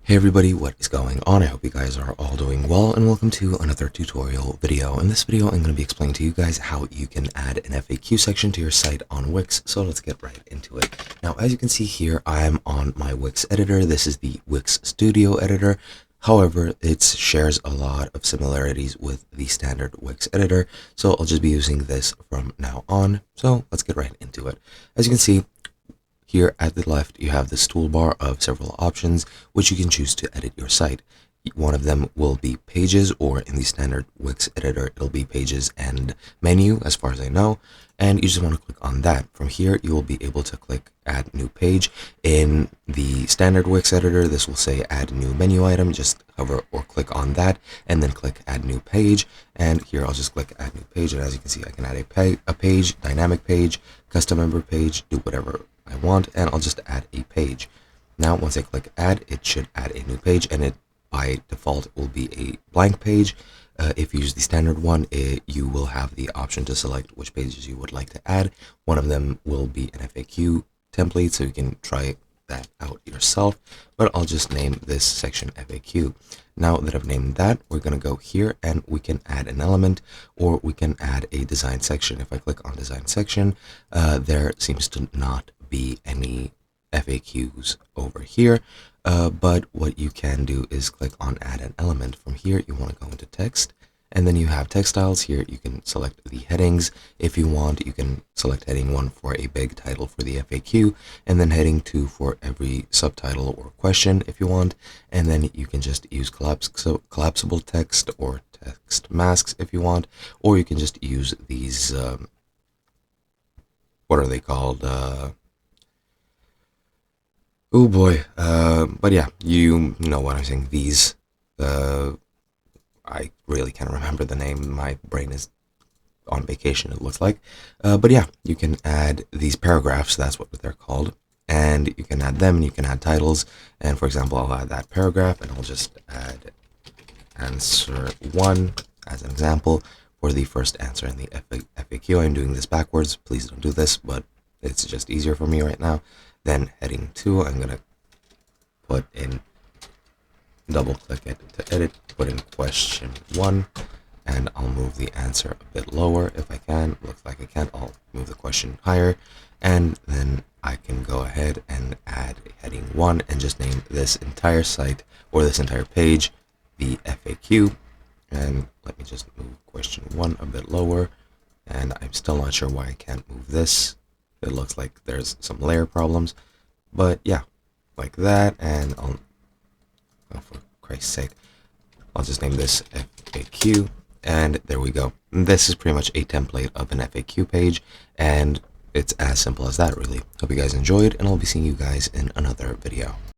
Hey everybody, what is going on? I hope you guys are all doing well, and welcome to another tutorial video. In this video, I'm going to be explaining to you guys how you can add an FAQ section to your site on Wix, so let's get right into it. Now, as you can see here, I'm on my Wix editor. This is the Wix Studio editor. However, it shares a lot of similarities with the standard Wix editor, so I'll just be using this from now on. So let's get right into it. As you can see, here at the left, you have this toolbar of several options which you can choose to edit your site. One of them will be pages, or in the standard Wix editor, it'll be pages and menu, as far as I know. And you just want to click on that. From here, you will be able to click add new page. In the standard Wix editor, this will say add new menu item. Just hover or click on that and then click add new page. And here I'll just click add new page. And as you can see, I can add a page, dynamic page, custom member page, do whatever I want, and I'll just add a page. Now, once I click add, it should add a new page, and it by default will be a blank page. If you use the standard one, you will have the option to select which pages you would like to add. One of them will be an FAQ template, so you can try that out yourself, but I'll just name this section FAQ. Now that I've named that, we're going to go here and we can add an element, or we can add a design section. If I click on design section, there seems to not be any FAQs over here, but what you can do is click on add an element. From here, you want to go into text, and then you have text styles. Here you can select the headings. If you want, you can select heading 1 for a big title for the FAQ, and then heading 2 for every subtitle or question if you want. And then you can just use collapsible text or text masks if you want, or you can just use these, what are they called? Oh boy, but yeah, you know what I'm saying. These, I really can't remember the name. My brain is on vacation, it looks like. But yeah, you can add these paragraphs. That's what they're called. And you can add them, and you can add titles. And for example, I'll add that paragraph, and I'll just add answer 1 as an example for the first answer in the FAQ. I'm doing this backwards. Please don't do this, but it's just easier for me right now. Then heading 2, I'm going to put in, double click it to edit, put in question 1, and I'll move the answer a bit lower if I can. Looks like I can't. I'll move the question higher, and then I can go ahead and add heading 1 and just name this entire site, or this entire page, the FAQ. And let me just move question 1 a bit lower, and I'm still not sure why I can't move this. It looks like there's some layer problems, but yeah, like that. And I'll, oh, for Christ's sake, I'll just name this FAQ, and there we go. This is pretty much a template of an FAQ page, and it's as simple as that, really. Hope you guys enjoyed, and I'll be seeing you guys in another video.